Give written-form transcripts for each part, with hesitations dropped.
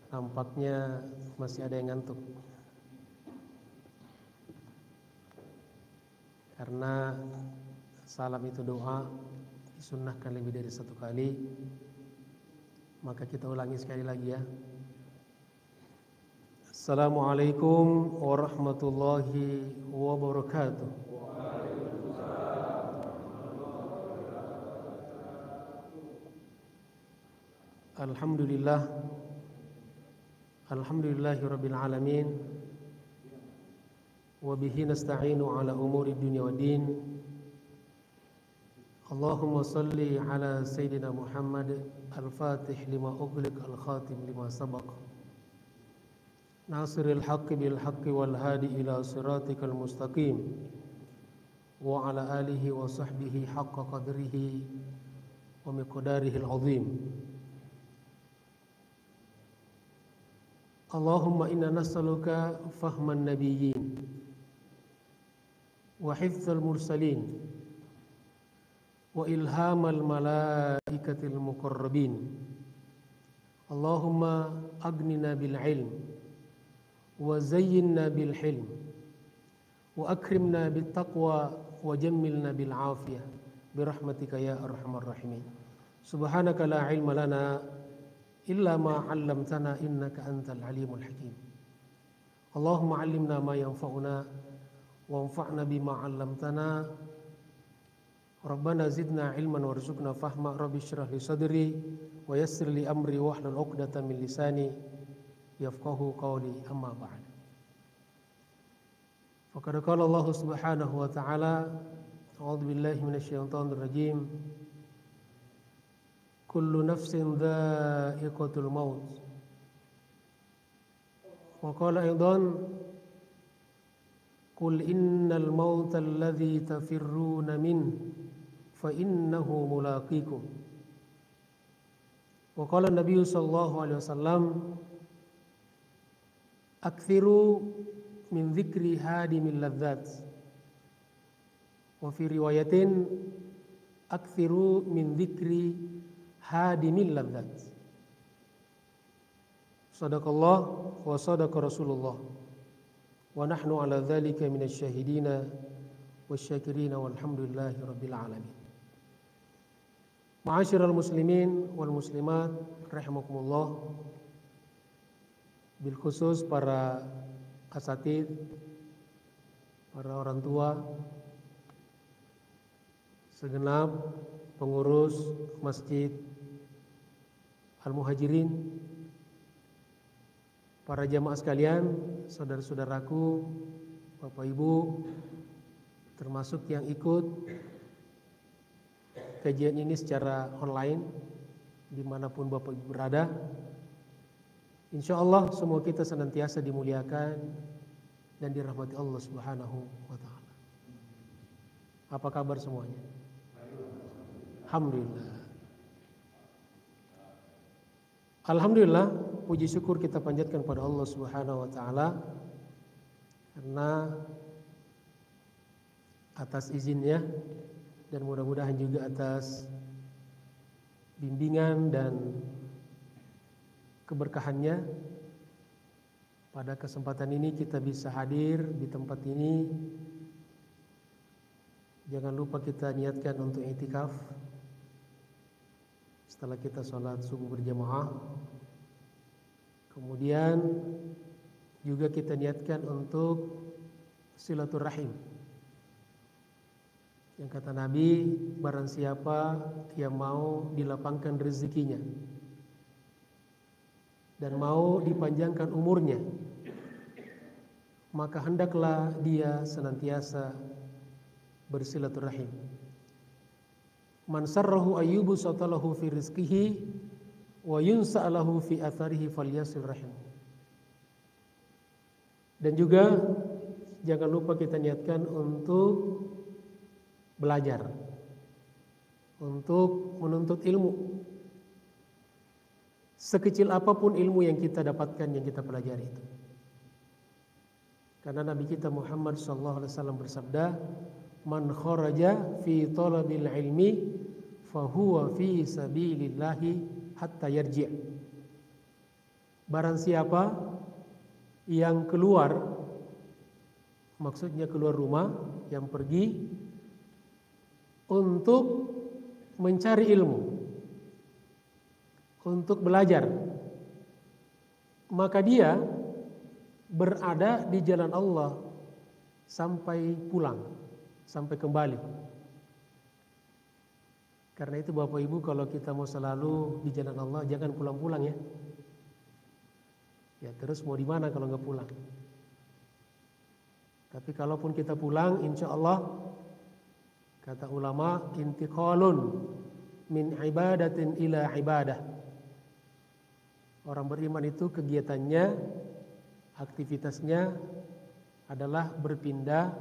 Nampaknya masih ada yang ngantuk. Karena salam itu doa, disunnahkan lebih dari satu kali. Maka kita ulangi sekali lagi ya. Assalamualaikum warahmatullahi wabarakatuh. Alhamdulillah. Alhamdulillahirabbil alamin. Wa bihi nasta'inu ala umuri dunya waddin. Allahumma salli ala sayyidina Muhammad al-Fatih lima ughliq al-khatim lima sabaq. Nasiril haqqi bil haqqi wal hadi ila siratikal mustaqim. Wa ala alihi wa sahbihi haqqa qadrihi wa miqdarihi al-azim. Allahumma inna nas'aluka fahman nabiyyin wa hifdzal mursalin wa ilhamal malaikatil muqarrabin. Allahumma aghnina bil ilm wa zayyinna bil hilm wa akrimna bit taqwa wa jammilna bil afiyah birahmatika ya arhamar rahimin. Subhanaka la ilma lana illa ma 'allamtana innaka antal alimul hakim. Allahumma 'allimna ma yanfa'una wanfa'na bima 'allamtana. Rabbana zidna ilman warzuqna fahma. Rabbi shrah li sadri wa yassir li amri wahlul 'uqdatam min lisani yafqahu qawli. Amma ba'd. Faqad qala Allah subhanahu wa ta'ala, a'udzu billahi minasyaitonir rajim. Kullu nafsin dha'iqatul maut. Wa qala aidan, qul innal mauta alladhi tafirruna min fa innahu mulaqikum. Wa qala Nabi sallallahu alaihi wasallam, akthiru min dzikri hadimil ladzat. Wa fi riwayatin, akthiru min dzikri hadimil ladzat. Sadaqallah wa sadaqa Rasulullah wa nahnu ala dzalika minasy syahidina wasyakirina walhamdulillahi rabbil alamin. Ma'asyiral muslimin wal muslimat rahimakumullah, bil khusus para asatid, para orang tua, segenap pengurus Masjid Al-Muhajirin, para jamaah sekalian, saudara-saudaraku, Bapak Ibu, termasuk yang ikut kajian ini secara online dimanapun Bapak Ibu berada. Insya Allah semua kita senantiasa dimuliakan dan dirahmati Allah Subhanahu wa ta'ala. Apa kabar semuanya? Alhamdulillah. Alhamdulillah, puji syukur kita panjatkan pada Allah Subhanahu wa ta'ala karena atas izinnya dan mudah-mudahan juga atas bimbingan dan keberkahannya, pada kesempatan ini kita bisa hadir di tempat ini. Jangan lupa kita niatkan untuk i'tikaf setelah kita sholat subuh berjamaah. Kemudian juga kita niatkan untuk silaturahim. Yang kata Nabi, barang siapa yang mau dilapangkan rezekinya dan mau dipanjangkan umurnya, maka hendaklah dia senantiasa bersilaturahim. Man sarrahu ayyubu satalahu fi rizqihi wa yunsa'alahu fi atharihi falyasil rahim. Dan juga jangan lupa kita niatkan untuk belajar, untuk menuntut ilmu. Sekecil apapun ilmu yang kita dapatkan, yang kita pelajari itu. Karena Nabi kita Muhammad SAW bersabda, man kharaja fi talabil ilmi fahuwa fi sabilillahi hatta yarji'. Barang siapa yang keluar, maksudnya keluar rumah, yang pergi untuk mencari ilmu, untuk belajar, maka dia berada di jalan Allah sampai pulang, sampai kembali. Karena itu Bapak Ibu, kalau kita mau selalu di jalan Allah, jangan pulang-pulang ya. Ya terus mau di mana kalau nggak pulang? Tapi kalaupun kita pulang, insya Allah kata ulama, intiqalun min ibadatin ila ibadah. Orang beriman itu kegiatannya, aktivitasnya adalah berpindah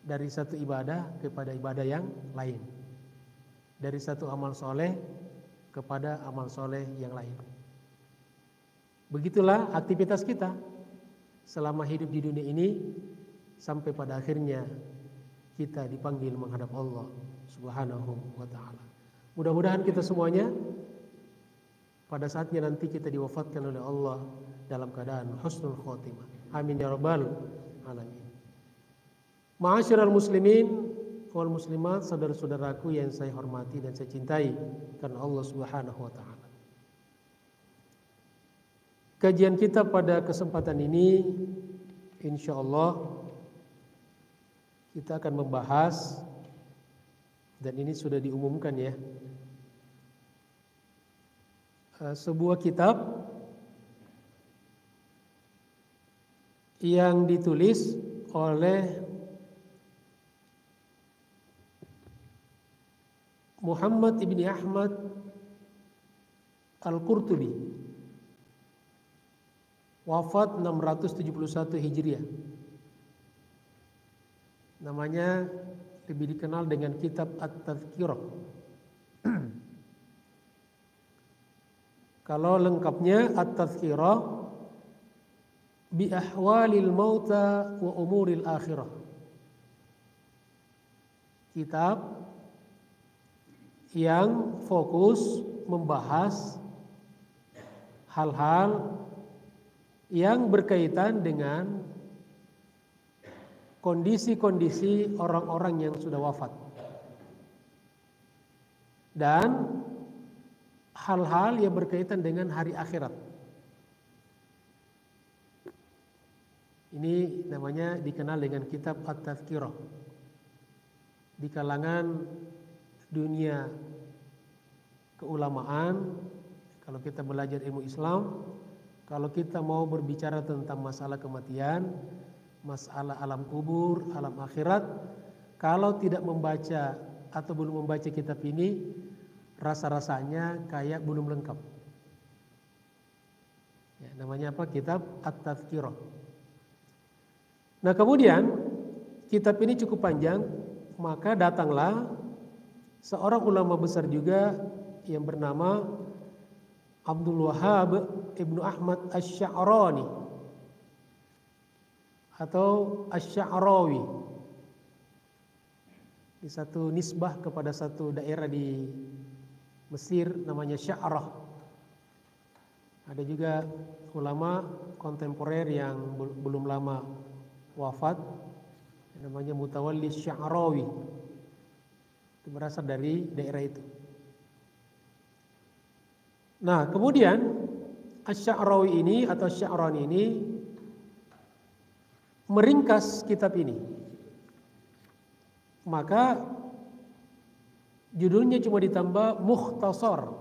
dari satu ibadah kepada ibadah yang lain, dari satu amal soleh kepada amal soleh yang lain. Begitulah aktivitas kita selama hidup di dunia ini sampai pada akhirnya kita dipanggil menghadap Allah Subhanahu wa ta'ala. Mudah-mudahan kita semuanya pada saatnya nanti kita diwafatkan oleh Allah dalam keadaan husnul khotimah. Amin ya rabbal alamin. Ma'asyiral muslimin wal muslimat, saudara-saudaraku yang saya hormati dan saya cintai karena Allah Subhanahu wa ta'ala. Kajian kita pada kesempatan ini insya Allah kita akan membahas, dan ini sudah diumumkan ya, sebuah kitab yang ditulis oleh Muhammad ibni Ahmad Al-Qurtubi, wafat 671 Hijriah. Namanya lebih dikenal dengan kitab At-Tadhkirah. Kalau lengkapnya At-Tadhkirah bi ahwalil mauta wa umuril akhirah. Kitab yang fokus membahas hal-hal yang berkaitan dengan kondisi-kondisi orang-orang yang sudah wafat dan hal-hal yang berkaitan dengan hari akhirat. Ini namanya dikenal dengan kitab At-Tadhkirah. Di kalangan dunia keulamaan, kalau kita belajar ilmu Islam, kalau kita mau berbicara tentang masalah kematian, masalah alam kubur, alam akhirat, kalau tidak membaca atau belum membaca kitab ini, rasa-rasanya kayak belum lengkap. Ya, namanya apa? Kitab At-Tadhkirah. Nah kemudian kitab ini cukup panjang, maka datanglah seorang ulama besar juga yang bernama Abdul Wahhab Ibnu Ahmad Asy-Sya'rani atau Asy-Sya'rawi. Di satu nisbah kepada satu daerah di Mesir namanya Sya'rah. Ada juga ulama kontemporer yang belum lama wafat, namanya Mutawalli Sya'rawi. Itu berasal dari daerah itu. Nah, kemudian Asy-Sya'rawi ini atau Sya'rani ini meringkas kitab ini. Maka judulnya cuma ditambah Mukhtasar.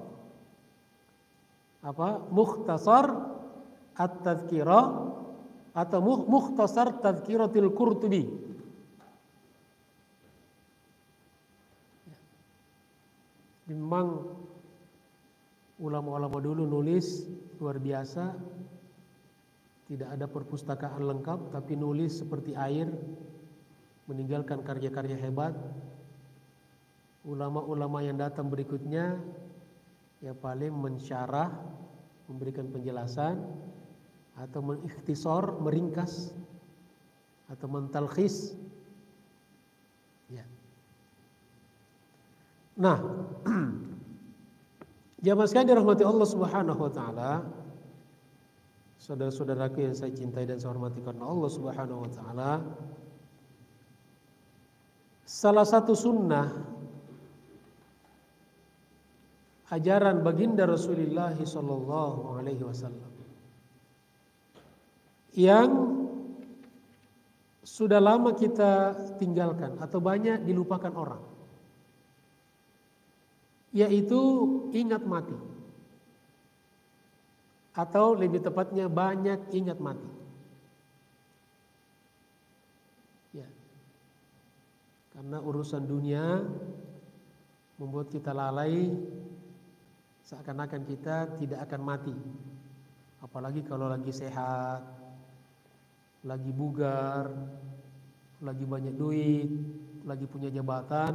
Apa? Mukhtasar At-Tadhkirah atau Mukhtasar Tadhkiratil Qurtubi. Memang ulama-ulama dulu nulis luar biasa. Tidak ada perpustakaan lengkap, tapi nulis seperti air, meninggalkan karya-karya hebat. Ulama-ulama yang datang berikutnya yang paling mensyarah, memberikan penjelasan atau mengikhtisar, meringkas atau mentalkhis. Ya. Nah, jamaah sekalian dirahmati Allah Subhanahu wa taala, Saudara-saudaraku yang saya cintai dan saya hormati karena Allah Subhanahu wa taala, salah satu sunnah ajaran baginda Rasulullah sallallahu alaihi wasallam yang sudah lama kita tinggalkan atau banyak dilupakan orang, yaitu ingat mati. Atau lebih tepatnya banyak ingat mati. Ya. Karena urusan dunia membuat kita lalai, seakan-akan kita tidak akan mati. Apalagi kalau lagi sehat, lagi bugar, lagi banyak duit, lagi punya jabatan,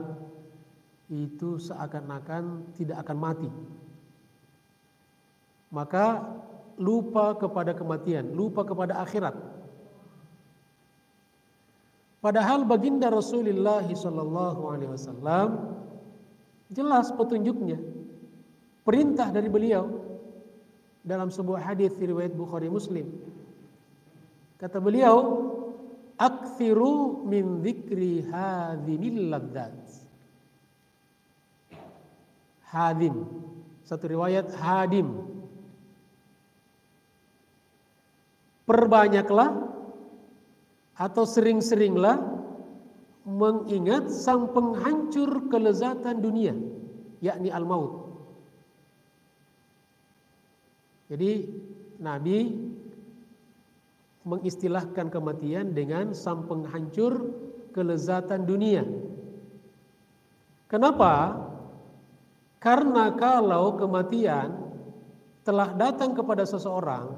itu seakan-akan tidak akan mati. Maka lupa kepada kematian, lupa kepada akhirat. Padahal baginda Rasulullah sallallahu alaihi wasallam jelas petunjuknya, perintah dari beliau dalam sebuah hadis riwayat Bukhari Muslim. Kata beliau, "Aktsiru min dzikri hadhimil ladzat." Hadim, satu riwayat hadim. Perbanyaklah atau sering-seringlah mengingat sang penghancur kelezatan dunia, yakni al-maut. Jadi Nabi mengistilahkan kematian dengan sang penghancur kelezatan dunia. Kenapa? Karena kalau kematian telah datang kepada seseorang,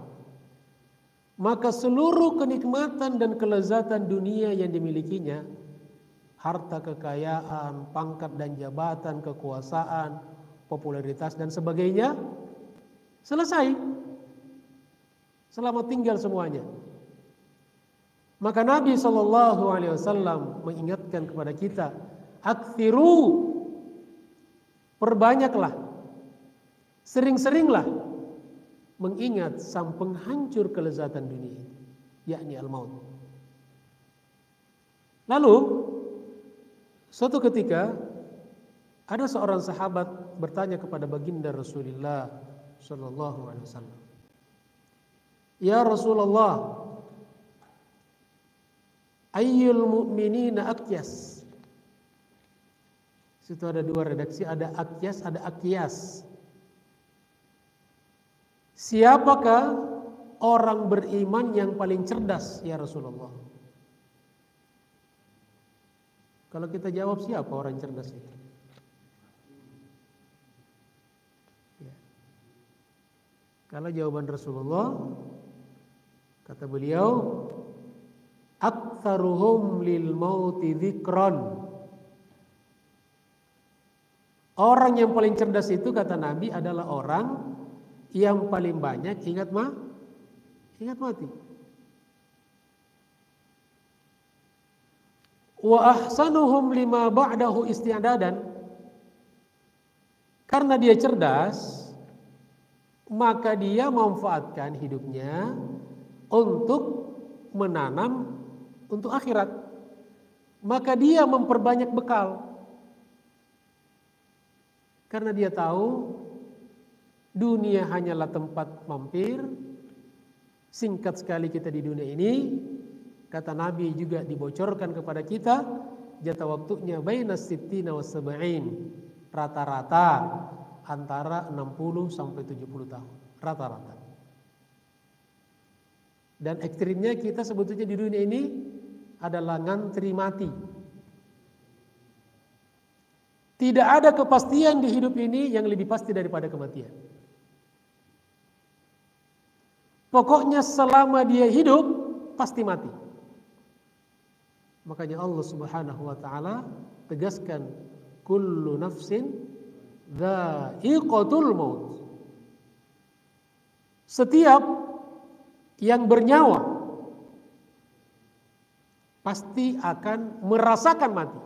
maka seluruh kenikmatan dan kelezatan dunia yang dimilikinya, harta kekayaan, pangkat dan jabatan, kekuasaan, popularitas dan sebagainya, selesai. Selama tinggal semuanya. Maka Nabi SAW mengingatkan kepada kita, aktsiru, perbanyaklah, sering-seringlah mengingat sang penghancur kelezatan dunia, yakni al-maut. Lalu suatu ketika ada seorang sahabat bertanya kepada baginda Rasulullah sallallahu alaihi wasallam, "Ya Rasulullah, ayyul mu'minina akyas?" Situ ada dua redaksi, ada akyas, ada akyas. Siapakah orang beriman yang paling cerdas, ya Rasulullah? Kalau kita jawab, siapa orang cerdas itu? Ya. Kalau jawaban Rasulullah, kata beliau, aktsaruhum lil mauti dzikran. Orang yang paling cerdas itu, kata Nabi, adalah orang yang paling banyak ingat mati. Wa ahsanuhum lima ba'dahu isti'dadan. Karena dia cerdas, maka dia memanfaatkan hidupnya untuk menanam untuk akhirat. Maka dia memperbanyak bekal. Karena dia tahu dunia hanyalah tempat mampir, singkat sekali kita di dunia ini. Kata Nabi juga dibocorkan kepada kita, jatah waktunya bainas sittina was sab'in, rata-rata antara 60 sampai 70 tahun, rata-rata. Dan ekstrimnya kita sebetulnya di dunia ini adalah ngantri mati. Tidak ada kepastian di hidup ini yang lebih pasti daripada kematian. Pokoknya selama dia hidup pasti mati. Makanya Allah Subhanahu wa taala tegaskan, kullu nafsin dha'iqatul maut. Setiap yang bernyawa pasti akan merasakan mati.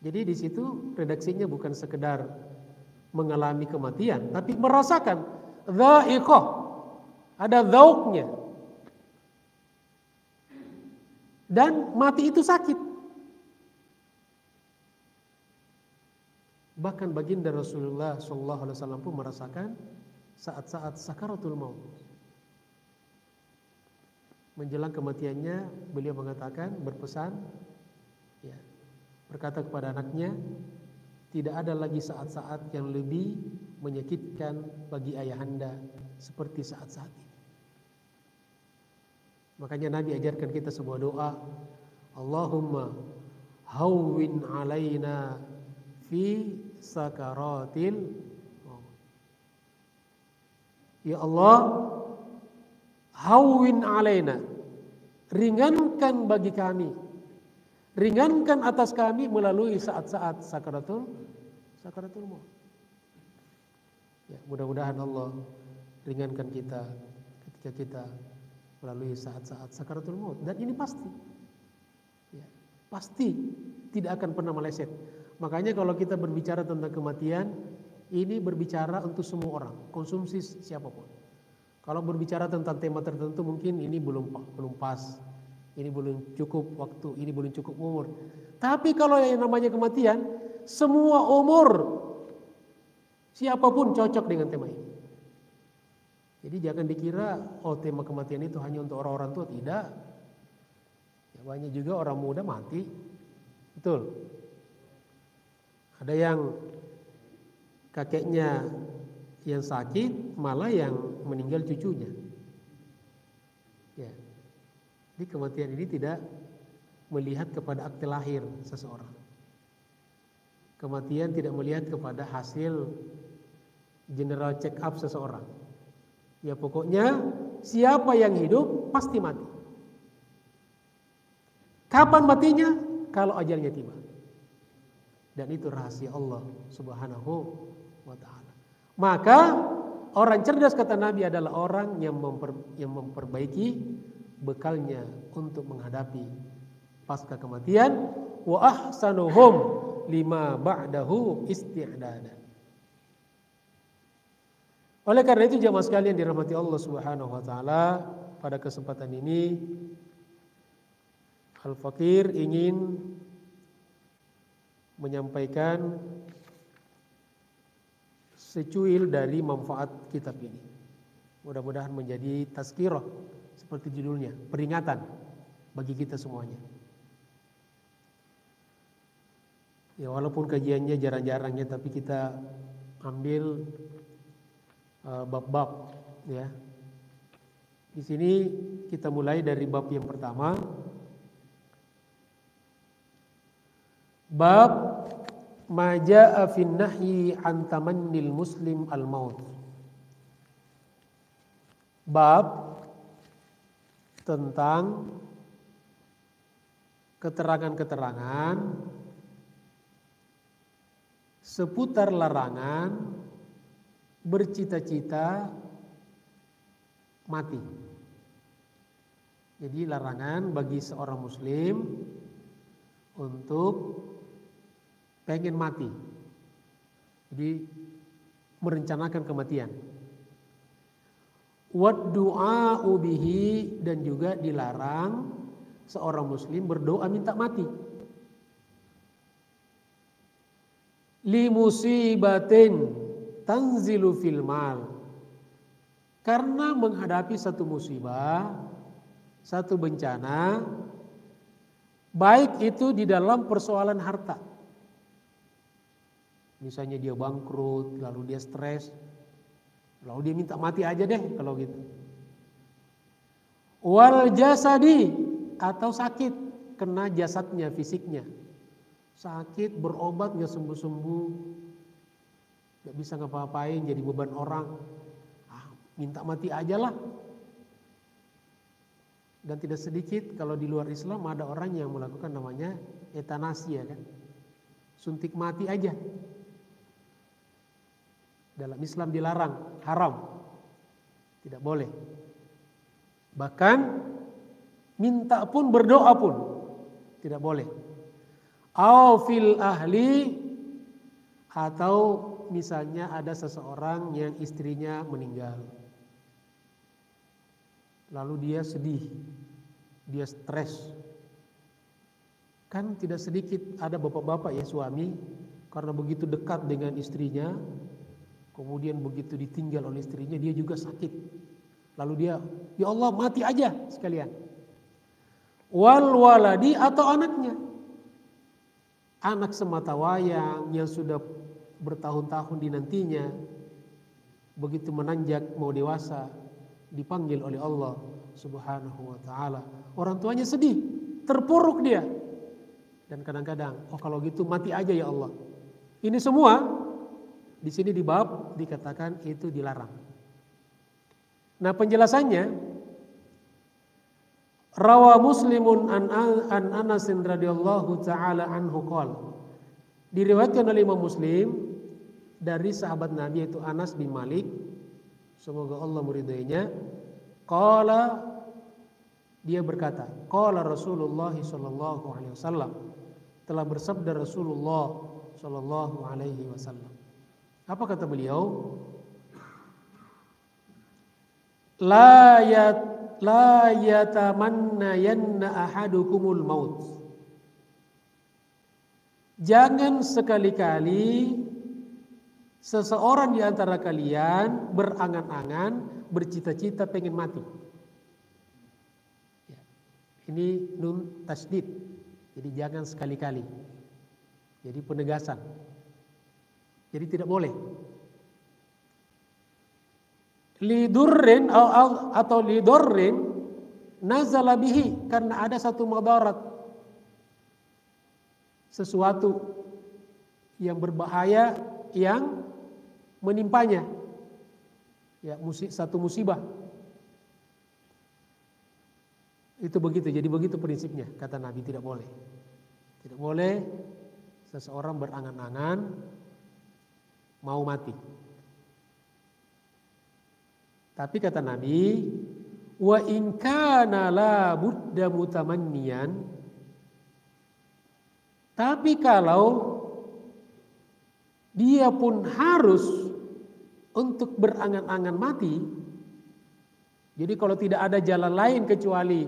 Jadi di situ redaksinya bukan sekedar mengalami kematian, tapi merasakan dha'iqah. ada dzauknya. Dan mati itu sakit. Bahkan baginda Rasulullah SAW pun merasakan saat-saat sakaratul maut. Menjelang kematiannya, beliau mengatakan, berpesan, ya, berkata kepada anaknya, tidak ada lagi saat-saat yang lebih menyakitkan bagi ayahanda seperti saat-saat ini. Makanya Nabi ajarkan kita sebuah doa, Allahumma hawwin alaina fi sakaratil maut. Ya Allah, hawwin alaina, ringankan bagi kami, ringankan atas kami melalui saat-saat sakaratul maut. Ya, mudah-mudahan Allah ringankan kita ketika kita melalui saat-saat sakaratul maut. Dan ini pasti, ya, pasti tidak akan pernah meleset. Makanya kalau kita berbicara tentang kematian, ini berbicara untuk semua orang, konsumsi siapapun. Kalau berbicara tentang tema tertentu mungkin ini belum pas, ini belum cukup waktu, ini belum cukup umur. Tapi kalau yang namanya kematian, semua umur siapapun cocok dengan tema ini. Jadi jangan dikira tema kematian itu hanya untuk orang-orang tua, tidak. Ya, banyak juga orang muda mati. Betul. Ada yang kakeknya yang sakit, malah yang meninggal cucunya. Ya. Jadi kematian ini tidak melihat kepada akte lahir seseorang. Kematian tidak melihat kepada hasil general check up seseorang. Ya pokoknya siapa yang hidup pasti mati. Kapan matinya? Kalau ajalnya tiba. Dan itu rahasia Allah Subhanahu wa ta'ala. Maka orang cerdas kata Nabi adalah orang yang memperbaiki bekalnya untuk menghadapi pasca kematian. Wa ahsanuhum lima ba'dahu isti'dada. Oleh karena itu jamaah sekalian dirahmati Allah Subhanahu wa ta'ala, pada kesempatan ini Al-Fakir ingin menyampaikan secuil dari manfaat kitab ini. Mudah-mudahan menjadi tazkirah seperti judulnya, peringatan bagi kita semuanya. Ya walaupun kajiannya jarang-jarangnya, tapi kita ambil bab-bab, ya. Di sini kita mulai dari bab yang pertama. Bab ma jaa fin nahyi an tamannil muslim al maut. Bab tentang keterangan-keterangan seputar larangan bercita-cita mati. Jadi larangan bagi seorang muslim untuk pengen mati. Jadi merencanakan kematian. Wad du'a'u bihi, dan juga dilarang seorang muslim berdoa minta mati. Li musibatin tanzilu fil mal, karena menghadapi satu musibah, satu bencana, baik itu di dalam persoalan harta. Misalnya dia bangkrut, lalu dia stres, lalu dia minta mati aja deh kalau gitu. Wal jasadi, atau sakit, kena jasadnya, fisiknya. Sakit, berobat gak sembuh-sembuh, gak bisa ngapa-ngapain, jadi beban orang. Minta mati aja lah. Dan tidak sedikit kalau di luar Islam ada orang yang melakukan namanya eutanasia, kan? Suntik mati aja. Dalam Islam dilarang, haram, tidak boleh. Bahkan minta pun, berdoa pun tidak boleh. Au fil ahli, atau misalnya ada seseorang yang istrinya meninggal, lalu dia sedih, dia stres. Kan tidak sedikit ada bapak-bapak ya suami karena begitu dekat dengan istrinya, kemudian begitu ditinggal oleh istrinya dia juga sakit. Lalu dia, ya Allah mati aja sekalian. Wal waladi atau anaknya. Anak semata wayang yang sudah bertahun-tahun dinantinya, begitu menanjak mau dewasa, dipanggil oleh Allah Subhanahu wa taala. Orang tuanya sedih, terpuruk dia. Dan kadang-kadang, oh kalau gitu mati aja ya Allah. Ini semua di sini di bab dikatakan itu dilarang. Nah, penjelasannya rawa Muslimun an Anas radhiyallahu taala anhu qala. Diriwayatkan oleh Imam Muslim dari sahabat Nabi yaitu Anas bin Malik, semoga Allah meridainya. Qala, dia berkata, qala Rasulullah sallallahu alaihi wasallam, telah bersabda Rasulullah sallallahu alaihi wasallam. Apa kata beliau? La yatamanna yanna ahadukumul maut. Jangan sekali-kali seseorang di antara kalian berangan-angan, bercita-cita pengen mati. Ini nun tasdid. Jadi jangan sekali-kali. Jadi penegasan. Jadi tidak boleh. Lidurrin atau lidurrin nazala bihi, karena ada satu madarat, sesuatu yang berbahaya yang menimpanya, ya satu musibah. Itu begitu. Jadi begitu prinsipnya, kata Nabi, tidak boleh. Tidak boleh seseorang berangan-angan mau mati. Tapi kata Nabi, wa in kana la budda mutamanniyan, tapi kalau dia pun harus untuk berangan-angan mati, jadi kalau tidak ada jalan lain kecuali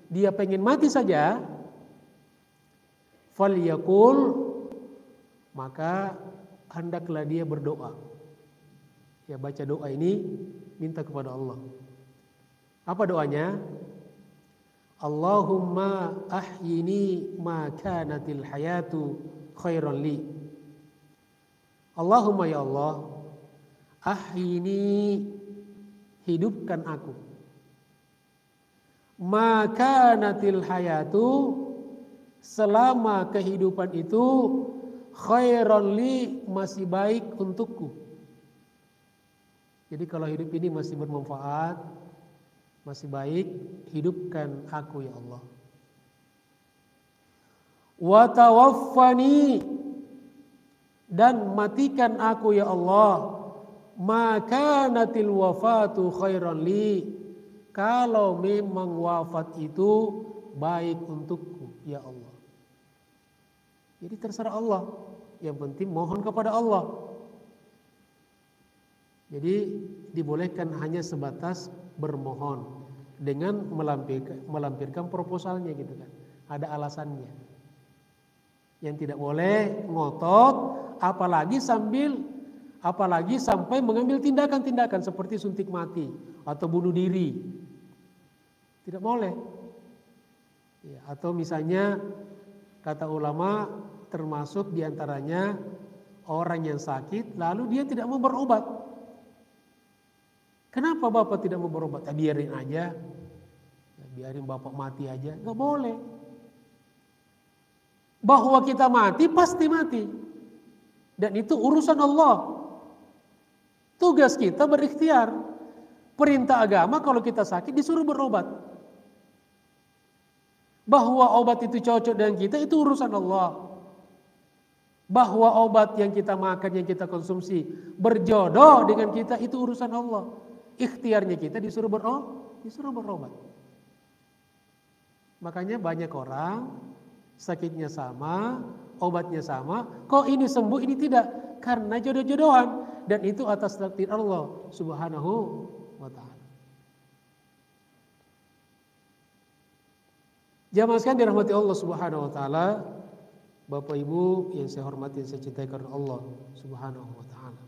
dia pengen mati saja, falyaqul, maka hendaklah dia berdoa. Ya, baca doa ini, minta kepada Allah. Apa doanya? Allahumma ahyini ma kanatil hayatu khairan li. Allahumma ya Allah, ahyini, hidupkan aku. Ma kanatil hayatu, selama kehidupan itu khairan li, masih baik untukku. Jadi kalau hidup ini masih bermanfaat, masih baik, hidupkan aku ya Allah. Wa tawaffani, dan matikan aku ya Allah. Maka natil wafatu khairan li, kalau memang wafat itu baik untukku ya Allah. Jadi terserah Allah, yang penting mohon kepada Allah. Jadi dibolehkan hanya sebatas bermohon dengan melampirkan proposalnya gitu kan. Ada alasannya. Yang tidak boleh ngotot, apalagi sampai mengambil tindakan-tindakan seperti suntik mati atau bunuh diri. Tidak boleh. Ya, atau misalnya kata ulama termasuk diantaranya orang yang sakit lalu dia tidak mau berobat. Kenapa Bapak tidak mau berobat? Ya, biarin aja. Ya, biarin Bapak mati aja. Nggak boleh. Bahwa kita mati, pasti mati. Dan itu urusan Allah. Tugas kita berikhtiar. Perintah agama kalau kita sakit disuruh berobat. Bahwa obat itu cocok dengan kita, itu urusan Allah. Bahwa obat yang kita makan, yang kita konsumsi berjodoh dengan kita, itu urusan Allah. Ikhtiarnya kita disuruh berobat. Makanya banyak orang sakitnya sama, obatnya sama, kok ini sembuh ini tidak, karena jodoh-jodohan, dan itu atas takdir Allah Subhanahu wa taala. Jamaah sekalian dirahmati Allah Subhanahu wa taala, Bapak Ibu yang saya hormati, yang saya cintai karena Allah Subhanahu wa taala.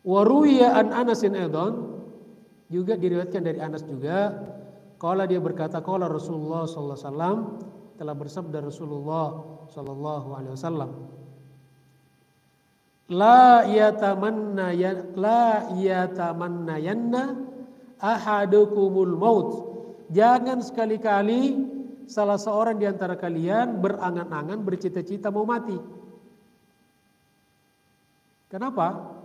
Wa ruwiya an Anasin aidan, juga diriwayatkan dari Anas juga, qala dia berkata qala Rasulullah sallallahu alaihi wasallam, telah bersabda Rasulullah sallallahu alaihi wasallam, la yatamanna yanna ahadukumul maut. Jangan sekali-kali salah seorang di antara kalian berangan-angan, bercita-cita mau mati. Kenapa?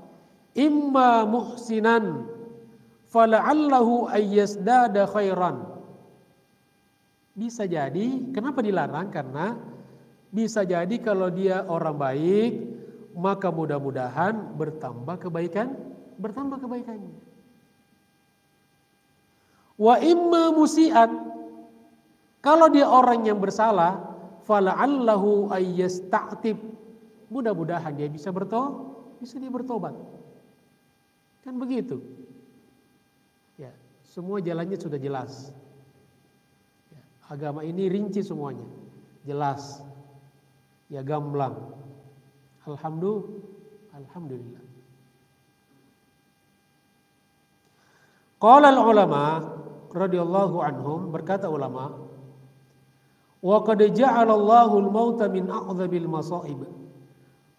Imma muhsinan fala'allahu ayyasdada khairan. Bisa jadi, kenapa dilarang? Karena bisa jadi kalau dia orang baik, maka mudah-mudahan bertambah kebaikannya. Wa imma musian, kalau dia orang yang bersalah, fala'allahu ayyasta'tib, mudah-mudahan dia bisa bertobat. Kan begitu. Ya, semua jalannya sudah jelas. Ya, agama ini rinci semuanya, jelas. Ya, gamblang. Alhamdulillah. Qala al-ulama radhiyallahu anhum, berkata ulama, wa qad ja'ala Allahu al-mauta min a'dhabil masa'ib.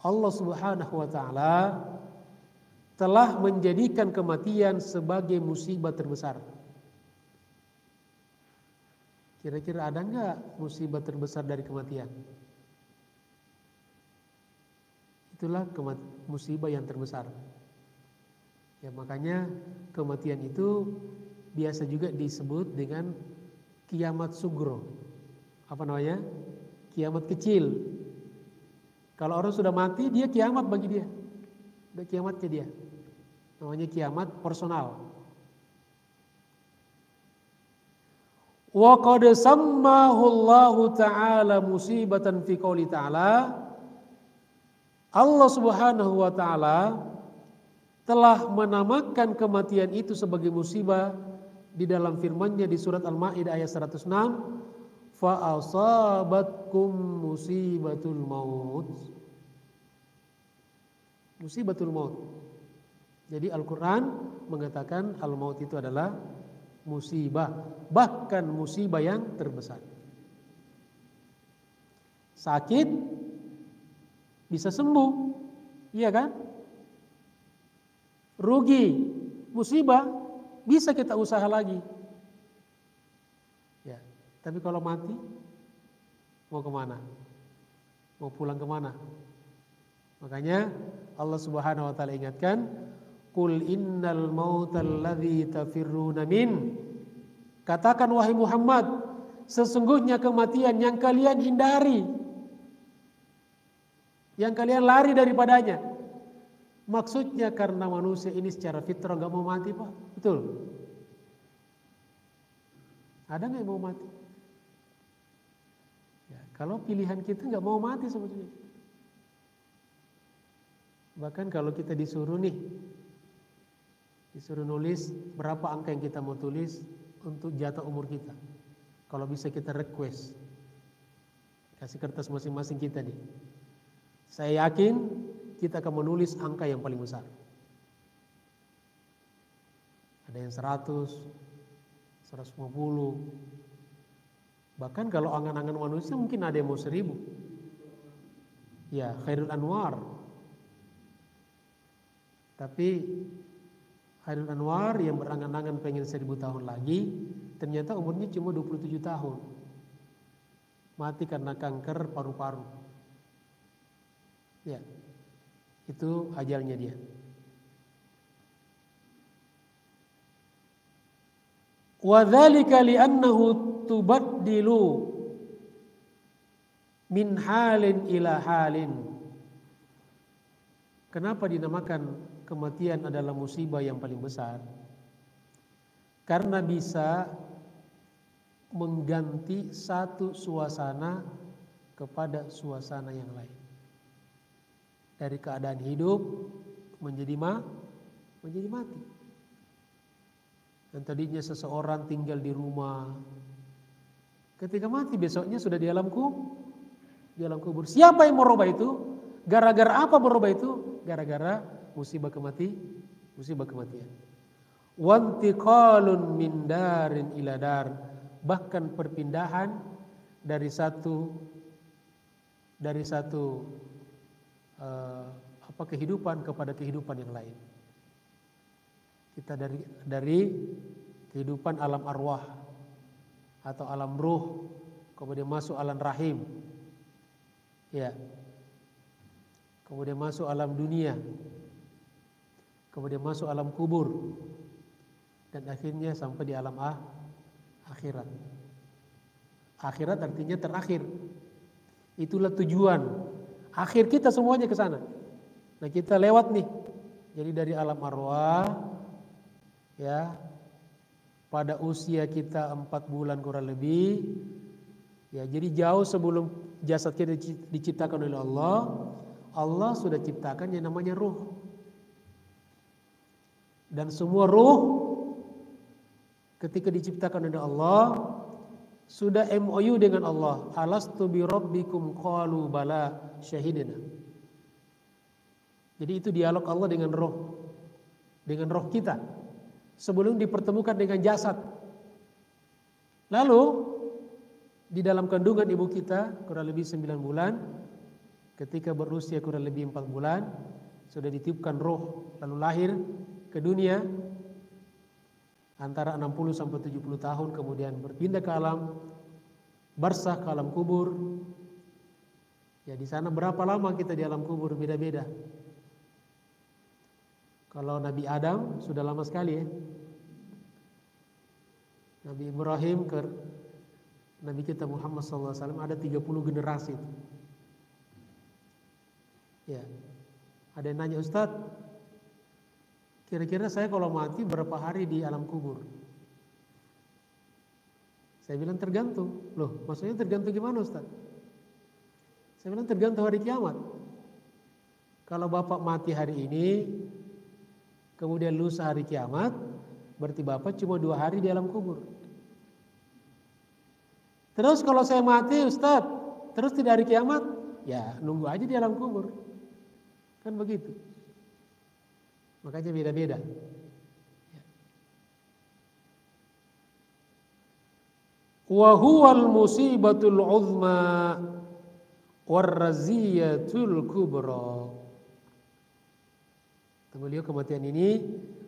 Allah Subhanahu wa taala telah menjadikan kematian sebagai musibah terbesar. Kira-kira ada enggak musibah terbesar dari kematian? Itulah musibah yang terbesar. Ya, makanya kematian itu biasa juga disebut dengan kiamat sugro. Apa namanya? Kiamat kecil. Kalau orang sudah mati, dia kiamat bagi dia. Udah kiamatnya dia. Namanya kiamat personal. Wa qad sammahu Allahu ta'ala musibatan fi qouli ta'ala. Allah Subhanahu wa taala telah menamakan kematian itu sebagai musibah di dalam firman-Nya di surat Al-Maidah ayat 106, fa asabatkum musibatul maut. Musibatul maut. Jadi Al-Qur'an mengatakan al-maut itu adalah musibah, bahkan musibah yang terbesar. Sakit bisa sembuh, iya kan? Rugi, musibah, bisa kita usaha lagi. Ya, tapi kalau mati, mau kemana? Mau pulang kemana? Makanya Allah Subhanahu wa taala ingatkan, qul innal mautal ladzi tafirruna min. Katakan wahai Muhammad, sesungguhnya kematian yang kalian hindari, yang kalian lari daripadanya. Maksudnya karena manusia ini secara fitrah gak mau mati, Pak. Betul? Ada gak yang mau mati? Ya, kalau pilihan kita gak mau mati sebetulnya. Bahkan kalau kita disuruh nulis berapa angka yang kita mau tulis untuk jatah umur kita. Kalau bisa kita request. Kasih kertas masing-masing kita nih. Saya yakin kita akan menulis angka yang paling besar. Ada yang 100, 150. Bahkan kalau angan-angan manusia mungkin ada yang mau 1000. Ya, Khairul Anwar. Tapi Khairul Anwar yang berangan-angan pengen 1000 tahun lagi, ternyata umurnya cuma 27 tahun. Mati karena kanker paru-paru. Ya, itu ajalnya dia. Wa dzalika li'annahu tubaddilu min halin ila halin. Kenapa dinamakan kematian adalah musibah yang paling besar? Karena bisa mengganti satu suasana kepada suasana yang lain. Dari keadaan hidup menjadi mati. Dan tadinya seseorang tinggal di rumah, Ketika mati besoknya sudah di alam kubur. Siapa yang merubah itu? Gara-gara apa merubah itu? Gara-gara musibah kematian. Wantiqalun min darin ila dar, bahkan perpindahan dari satu kehidupan kepada kehidupan yang lain. Kita dari kehidupan alam arwah atau alam ruh kemudian masuk alam rahim. Ya. Kemudian masuk alam dunia. Kemudian masuk alam kubur. Dan akhirnya sampai di alam akhirat. Akhirat artinya terakhir. Itulah tujuan. Akhir kita semuanya ke sana. Nah, kita lewat nih. Jadi dari alam arwah ya, pada usia kita 4 bulan kurang lebih. Ya, jadi jauh sebelum jasad kita diciptakan oleh Allah, Allah sudah ciptakan yang namanya ruh. Dan semua ruh ketika diciptakan oleh Allah sudah MOU dengan Allah. Alastu bi rabbikum qalu bala syahidina. Jadi itu dialog Allah dengan roh kita sebelum dipertemukan dengan jasad. Lalu di dalam kandungan ibu kita kurang lebih 9 bulan, ketika berusia kurang lebih 4 bulan sudah ditiupkan roh, lalu lahir ke dunia antara 60 sampai 70 tahun, kemudian berpindah ke alam barzakh, ke alam kubur. Ya, di sana berapa lama kita di alam kubur beda-beda. Kalau Nabi Adam sudah lama sekali ya. Nabi Ibrahim ke Nabi kita Muhammad SAW ada 30 generasi. Ya. Ada yang nanya, Ustadz, kira-kira saya kalau mati berapa hari di alam kubur? Saya bilang tergantung. Loh, maksudnya tergantung gimana Ustadz? Saya bilang tergantung hari kiamat. Kalau Bapak mati hari ini, kemudian lusa hari kiamat, berarti Bapak cuma 2 hari di alam kubur. Terus kalau saya mati Ustadz, terus tidak hari kiamat, ya nunggu aja di alam kubur. Kan begitu. Makanya beda-beda. Wa huwal musibatul uzma warraziyatul kubra. Beliau kematian ini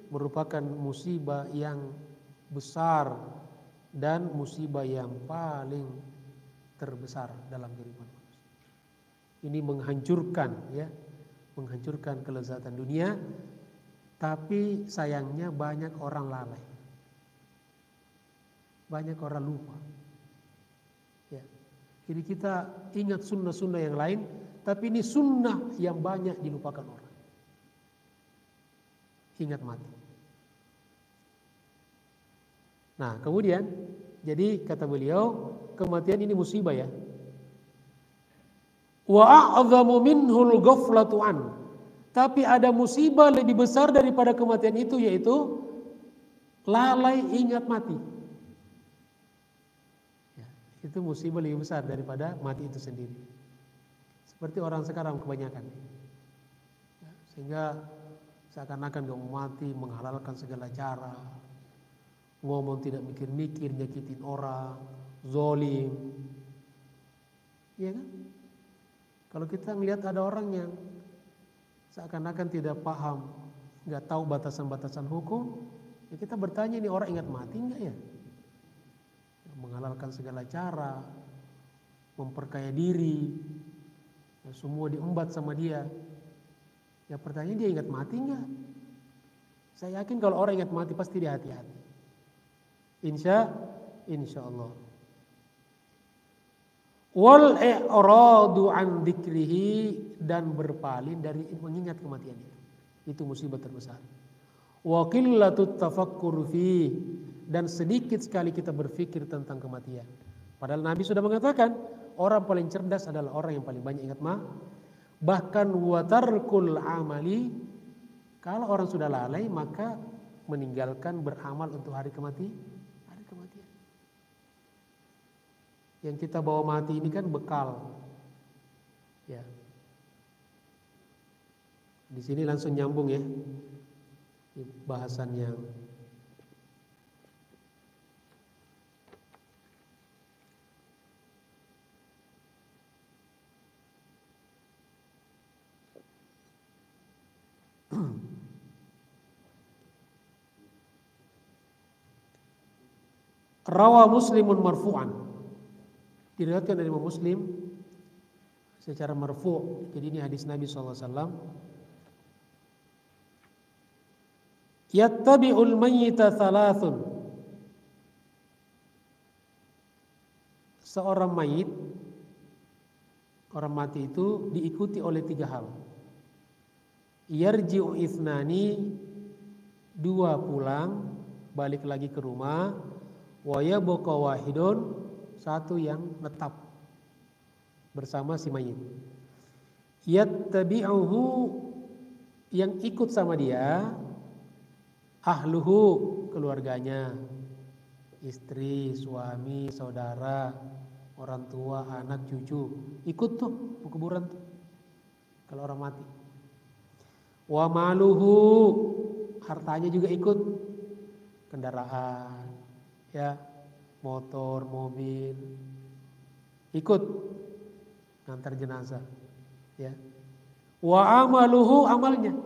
merupakan musibah yang besar dan musibah yang paling terbesar dalam kehidupan manusia. Ini menghancurkan kelezatan dunia, tapi sayangnya banyak orang lalai. Banyak orang lupa. Ya. Jadi kita ingat sunnah-sunnah yang lain, tapi ini sunnah yang banyak dilupakan orang. Ingat mati. Nah, kemudian jadi kata beliau, kematian ini musibah ya. Wa a'dhamu minhul ghaflatu an. Tapi ada musibah lebih besar daripada kematian itu, yaitu lalai ingat mati. Ya, itu musibah lebih besar daripada mati itu sendiri. Seperti orang sekarang kebanyakan. Ya, sehingga seakan-akan gak mau mati, menghalalkan segala cara, ngomong tidak mikir-mikir, nyakitin orang, zolim. Iya kan? Kalau kita melihat ada orang yang seakan-akan tidak paham, gak tahu batasan-batasan hukum, ya kita bertanya, ini orang ingat mati enggak ya? Menghalalkan segala cara, memperkaya diri, ya semua diembat sama dia. Ya pertanyaan, dia ingat mati enggak? Saya yakin kalau orang ingat mati pasti dia hati-hati. Insya Allah. Wal i'radu an dzikrihi, dan berpaling dari mengingat kematian itu. Itu musibah terbesar. Wa qillatut tafakkur fi, dan sedikit sekali kita berpikir tentang kematian. Padahal Nabi sudah mengatakan, orang paling cerdas adalah orang yang paling banyak ingat bahkan watarkul amali, kalau orang sudah lalai maka meninggalkan beramal untuk hari kematian. Yang kita bawa mati ini kan bekal. Ya. Di sini langsung nyambung ya. Bahasan yang Rawa Muslimun marfu'an. Diriwayatkan dari Imam Muslim secara marfu'. Jadi ini hadis Nabi SAW. Yattabi'ul mayyita thalathun. Seorang mayit, orang mati itu diikuti oleh 3 hal. Yarji'u ithnani, 2 pulang, balik lagi ke rumah. Wa yabqa wahidun, 1 yang tetap bersama si mayit. Yattabi'uhu, yang ikut sama dia, ahluhu, keluarganya, istri, suami, saudara, orang tua, anak, cucu, ikut tuh kuburan tuh kalau orang mati. Wa maluhu, hartanya juga ikut, kendaraan, ya, motor, mobil, ikut ngantar jenazah, ya. Wa amaluhu, amalnya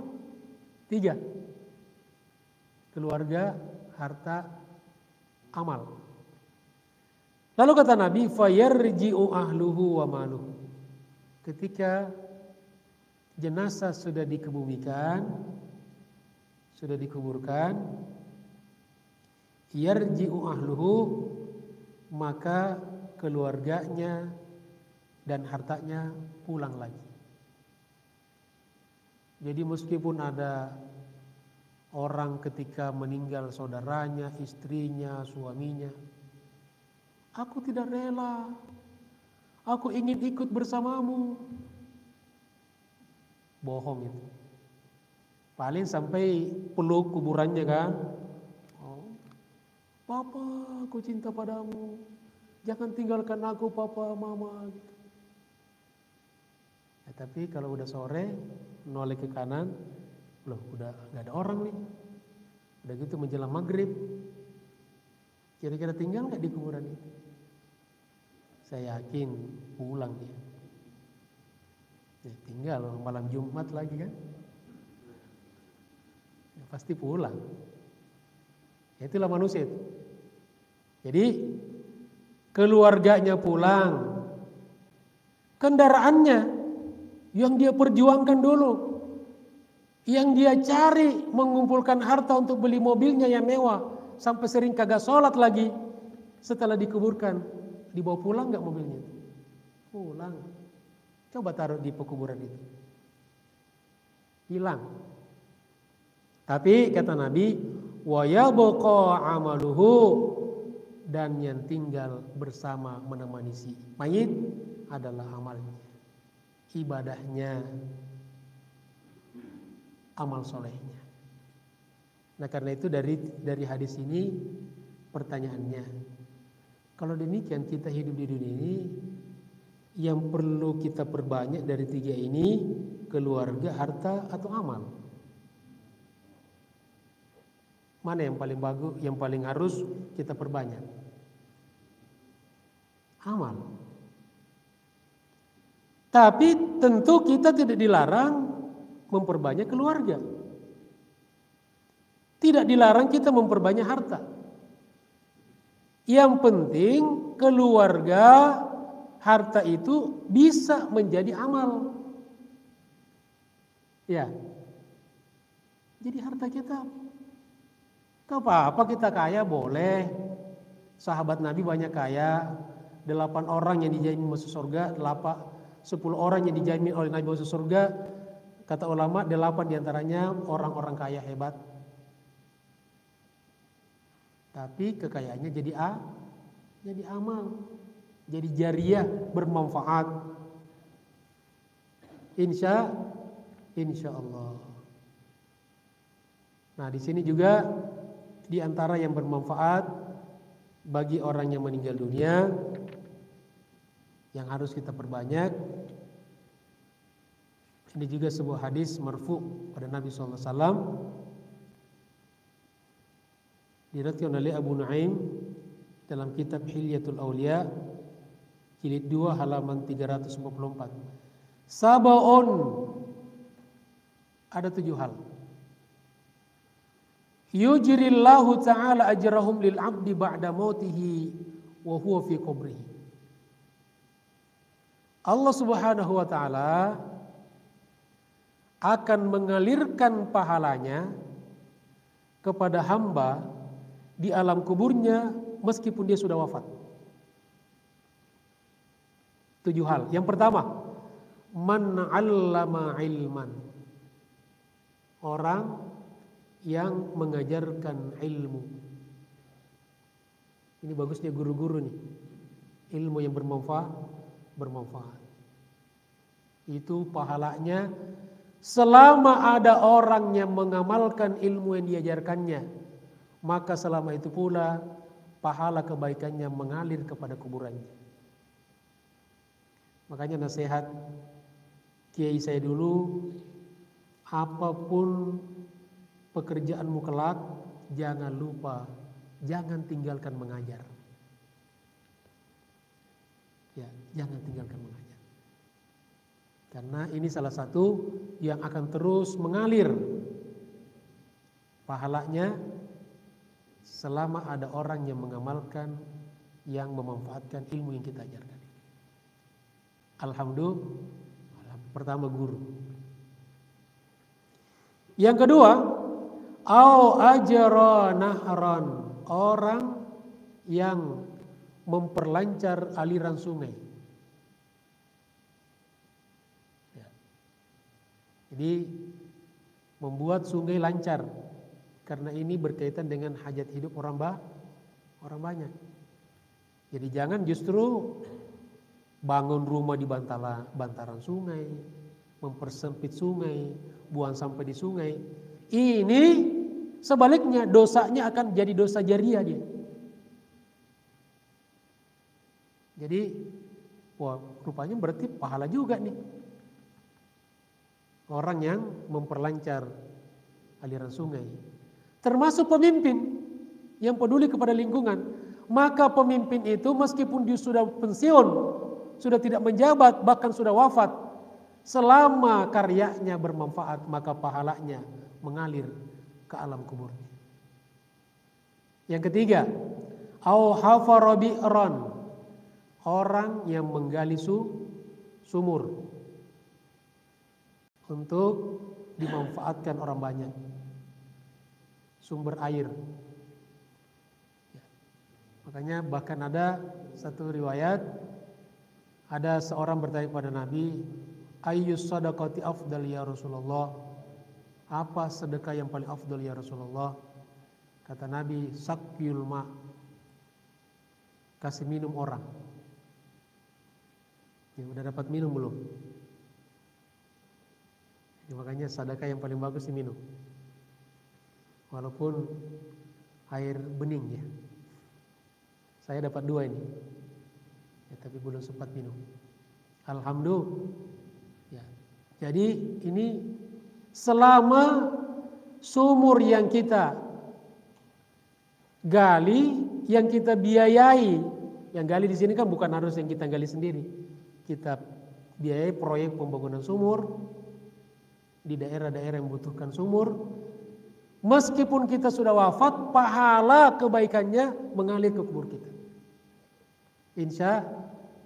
3, keluarga, harta, amal. Lalu kata Nabi, fayarji'u ahluhu wa maluhu. Ketika jenazah sudah dikebumikan, sudah dikuburkan, yarji'u ahluhu, maka keluarganya dan hartanya pulang lagi. Jadi meskipun ada orang ketika meninggal saudaranya, istrinya, suaminya, aku tidak rela, aku ingin ikut bersamamu. Bohong itu. Paling sampai peluk kuburannya kan. Oh, Papa, aku cinta padamu. Jangan tinggalkan aku, Papa, Mama. Gitu. Ya, tapi kalau udah sore, noleh ke kanan, loh udah gak ada orang nih. Udah gitu menjelang maghrib, kira-kira tinggal gak di kuburan itu? Saya yakin pulang dia. Ya, tinggal malam Jumat lagi kan, ya, pasti pulang. Ya, itulah manusia itu. Jadi keluarganya pulang, kendaraannya yang dia perjuangkan dulu, yang dia cari mengumpulkan harta untuk beli mobilnya yang mewah, sampai sering kagak sholat lagi, setelah dikuburkan, dibawa pulang nggak mobilnya? Pulang. Coba taruh di pekuburan itu, hilang. Tapi kata Nabi, wa yabqa amaluhu, dan yang tinggal bersama menemani si mayit adalah amalnya, ibadahnya, amal solehnya. Nah karena itu dari hadis ini pertanyaannya, kalau demikian kita hidup di dunia ini, yang perlu kita perbanyak dari 3 ini, keluarga, harta, atau amal? Mana yang paling bagus, yang paling harus kita perbanyak? Amal. Tapi tentu kita tidak dilarang memperbanyak keluarga. Tidak dilarang kita memperbanyak harta. Yang penting keluarga, harta itu bisa menjadi amal. Ya. Jadi harta kita, gak apa-apa kita kaya, boleh. Sahabat Nabi banyak kaya. 8 orang yang dijamin masuk surga, 10 orang yang dijamin oleh Nabi masuk surga. Kata ulama 8 diantaranya orang-orang kaya hebat. Tapi kekayaannya jadi amal, jadi jariah, bermanfaat. Insya Allah. Nah di sini juga di antara yang bermanfaat bagi orang yang meninggal dunia, yang harus kita perbanyak. Ini juga sebuah hadis marfu pada Nabi SAW, diriwayatkan oleh Abu Nuaim dalam kitab Hilyatul Aulia jilid 2 halaman 354. Sabaun, ada 7 hal. Yujrillahu ta'ala ajrahum lil 'abdi ba'da mautihi wa huwa fi qabrihi. Allah Subhanahu wa taala akan mengalirkan pahalanya kepada hamba di alam kuburnya meskipun dia sudah wafat. 7 hal. Yang pertama, man 'allama ilman. Orang yang mengajarkan ilmu. Ini bagusnya guru-guru nih. Ilmu yang bermanfaat. Itu pahalanya selama ada orang yang mengamalkan ilmu yang diajarkannya, maka selama itu pula pahala kebaikannya mengalir kepada kuburannya. Makanya nasihat kiai saya dulu, apapun pekerjaanmu kelak, jangan lupa, jangan tinggalkan mengajar. Ya, jangan tinggalkan mengajar. Karena ini salah satu yang akan terus mengalir pahalanya selama ada orang yang mengamalkan, yang memanfaatkan ilmu yang kita ajarkan. Alhamdulillah, pertama guru. Yang kedua, au ajra nahran, orang yang memperlancar aliran sungai. Jadi membuat sungai lancar, karena ini berkaitan dengan hajat hidup orang banyak. Jadi jangan justru bangun rumah di bantaran sungai, mempersempit sungai, buang sampah di sungai. Ini sebaliknya dosanya akan jadi dosa jariah dia. Jadi wah, rupanya berarti pahala juga nih. Orang yang memperlancar aliran sungai, termasuk pemimpin yang peduli kepada lingkungan. Maka pemimpin itu meskipun dia sudah pensiun, sudah tidak menjabat, bahkan sudah wafat, selama karyanya bermanfaat, maka pahalanya mengalir ke alam kuburnya. Yang ketiga, au hafara bi'ran, orang yang menggali sumur untuk dimanfaatkan orang banyak, sumber air. Makanya bahkan ada satu riwayat, ada seorang bertanya kepada Nabi, ayyus sadaqati afdal ya Rasulullah, apa sedekah yang paling afdal ya Rasulullah? Kata Nabi, sakyul ma, kasih minum orang. Ya, udah dapat minum belum? Ya, makanya sedekah yang paling bagus diminum, walaupun air bening ya. Saya dapat 2 ini, ya, tapi belum sempat minum. Alhamdulillah. Ya. Jadi ini selama sumur yang kita gali, yang kita biayai, yang gali di sini kan bukan harus yang kita gali sendiri. Kita biayai proyek pembangunan sumur di daerah-daerah yang membutuhkan sumur. Meskipun kita sudah wafat, pahala kebaikannya mengalir ke kubur kita. Insya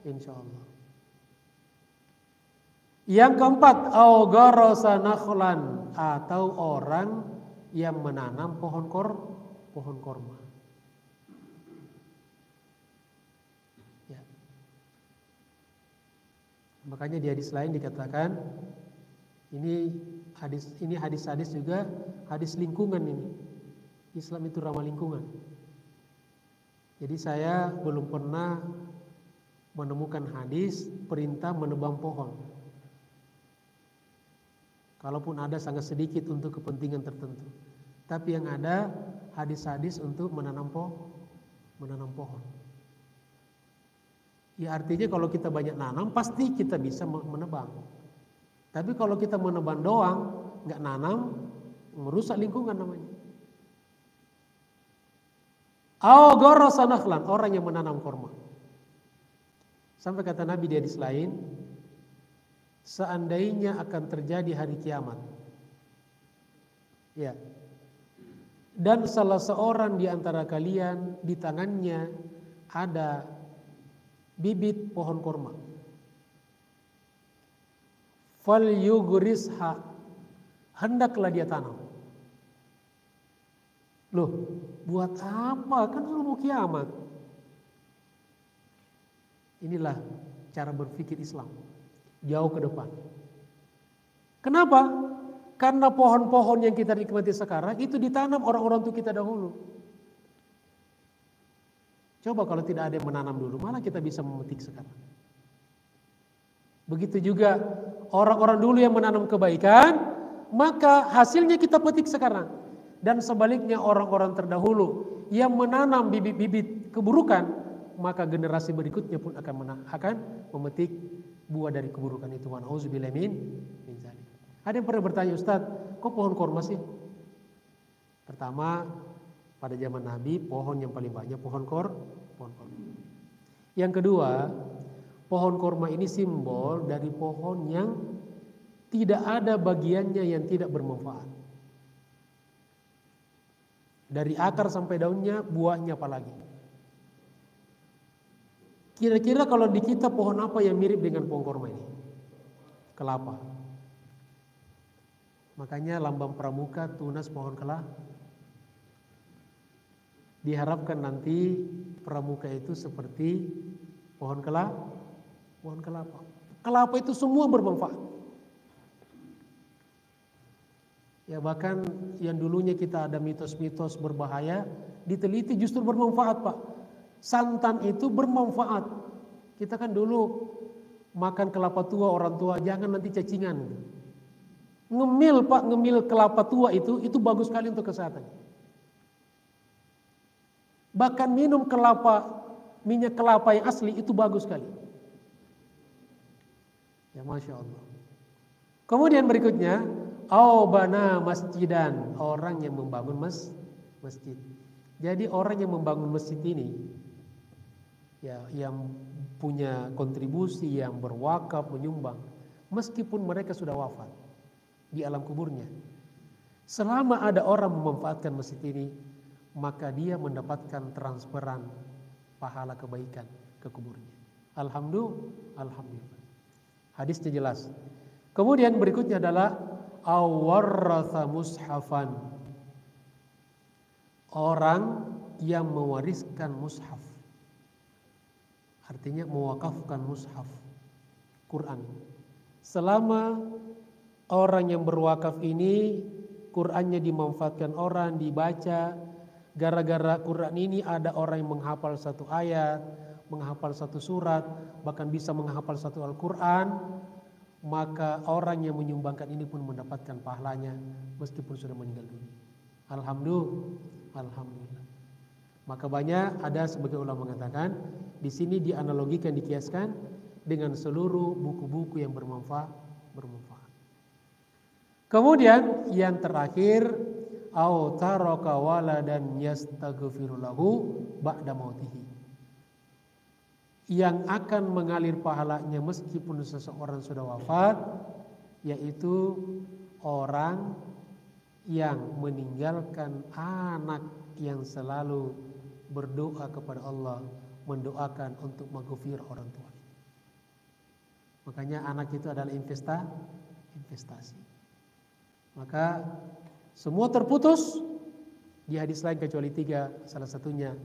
Allah. Yang keempat, au gharasa nakhlan, atau orang yang menanam pohon korma. Ya. Makanya di hadis lain dikatakan, ini hadis-hadis juga hadis lingkungan ini. Islam itu ramah lingkungan. Jadi saya belum pernah menemukan hadis perintah menebang pohon. Kalaupun ada sangat sedikit untuk kepentingan tertentu. Tapi yang ada hadis-hadis untuk menanam pohon. Ya artinya kalau kita banyak nanam pasti kita bisa menebang. Tapi kalau kita menebang doang, nggak nanam, merusak lingkungan namanya. Gharasa nakhlan, orang yang menanam korma. Sampai kata Nabi di hadis lain, seandainya akan terjadi hari kiamat. Ya. Dan salah seorang di antara kalian di tangannya ada bibit pohon korma. Fal yughrisha, hendaklah dia tanam. Loh, buat apa? Kan sudah mau kiamat. Inilah cara berpikir Islam, jauh ke depan. Kenapa? Karena pohon-pohon yang kita nikmati sekarang itu ditanam orang-orang tua kita dahulu. Coba kalau tidak ada yang menanam dulu, malah kita bisa memetik sekarang. Begitu juga orang-orang dulu yang menanam kebaikan, maka hasilnya kita petik sekarang. Dan sebaliknya orang-orang terdahulu yang menanam bibit-bibit keburukan, maka generasi berikutnya pun akan memetik buah dari keburukan itu. Wa na'udzubillahi min dzalik. Ada yang pernah bertanya, Ustaz, kok pohon korma sih? Pertama, pada zaman Nabi pohon yang paling banyak pohon korma. Yang kedua, pohon korma ini simbol dari pohon yang tidak ada bagiannya yang tidak bermanfaat. Dari akar sampai daunnya, buahnya apalagi. Kira-kira kalau di kita pohon apa yang mirip dengan pohon korma ini? Kelapa. Makanya lambang pramuka tunas pohon kelapa. Diharapkan nanti pramuka itu seperti pohon kelapa. Pohon kelapa. Kelapa itu semua bermanfaat. Ya bahkan yang dulunya kita ada mitos-mitos berbahaya, diteliti justru bermanfaat, Pak. Santan itu bermanfaat. Kita kan dulu makan kelapa tua orang tua, jangan nanti cacingan. Ngemil, Pak, ngemil kelapa tua itu bagus sekali untuk kesehatan. Bahkan minum minyak kelapa yang asli itu bagus sekali. Ya Masya Allah. Kemudian berikutnya, bana masjidan, orang yang membangun masjid. Jadi orang yang membangun masjid ini, ya yang punya kontribusi, yang berwakaf, menyumbang, meskipun mereka sudah wafat di alam kuburnya, selama ada orang memanfaatkan masjid ini, maka dia mendapatkan transferan pahala kebaikan ke kuburnya. Alhamdulillah. Hadisnya jelas. Kemudian berikutnya adalah awarratha mushafan. Orang yang mewariskan mushaf. Artinya mewakafkan mushaf Quran. Selama orang yang berwakaf ini Qurannya dimanfaatkan orang, dibaca. Gara-gara Quran ini ada orang yang menghafal satu ayat, menghafal satu surat, bahkan bisa menghafal satu Al-Quran, maka orang yang menyumbangkan ini pun mendapatkan pahalanya meskipun sudah meninggal dunia. Alhamdulillah. Maka banyak ada sebagai ulama mengatakan di sini dianalogikan, dikiaskan dengan seluruh buku-buku yang bermanfaat. Kemudian yang terakhir, au taraka waladan yastaghfiru lahu ba'da mautihi. Yang akan mengalir pahalanya meskipun seseorang sudah wafat, yaitu orang yang meninggalkan anak yang selalu berdoa kepada Allah, mendoakan untuk maghfirah orang tua. Makanya anak itu adalah investasi. Maka semua terputus di hadis lain kecuali 3, salah satunya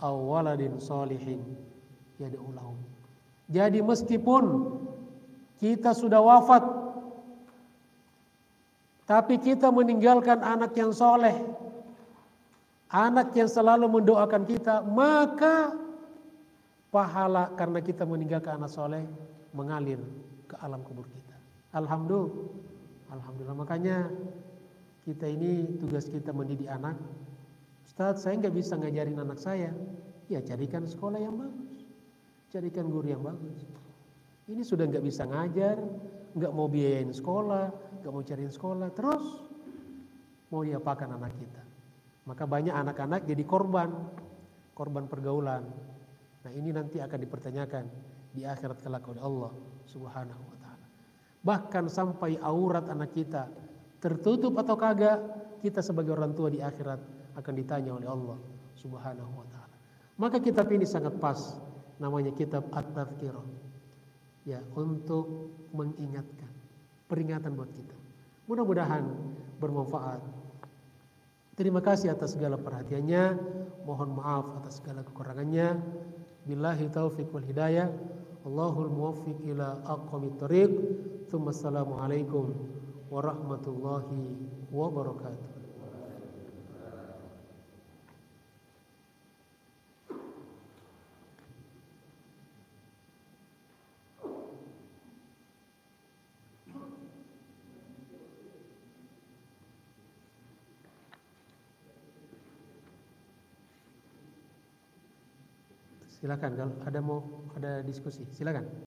awaladin solihin yad'u lahum. Jadi meskipun kita sudah wafat, tapi kita meninggalkan anak yang soleh, anak yang selalu mendoakan kita, maka pahala karena kita meninggalkan anak soleh mengalir ke alam kubur kita. Alhamdulillah. Makanya kita ini tugas kita mendidik anak. Ustaz, saya nggak bisa ngajarin anak saya. Ya carikan sekolah yang bagus. carikan guru yang bagus. Ini sudah nggak bisa ngajar, nggak mau biayain sekolah, nggak mau cariin sekolah, terus mau diapakan anak kita? Maka banyak anak-anak jadi korban pergaulan. Nah ini nanti akan dipertanyakan di akhirat kelak oleh Allah Subhanahu wa Ta'ala. Bahkan sampai aurat anak kita tertutup atau kagak, kita sebagai orang tua di akhirat akan ditanya oleh Allah Subhanahu wa Ta'ala. Maka kitab ini sangat pas, namanya kitab At-Tadhkirah. Ya, untuk mengingatkan, peringatan buat kita. Mudah-mudahan bermanfaat. Terima kasih atas segala perhatiannya. Mohon maaf atas segala kekurangannya. Billahi taufiq wal hidayah. Allahul muwaffiq ila aqwamit thoriq. Tsumma assalamu alaikum warahmatullahi wabarakatuh. Silakan kalau ada diskusi, silakan.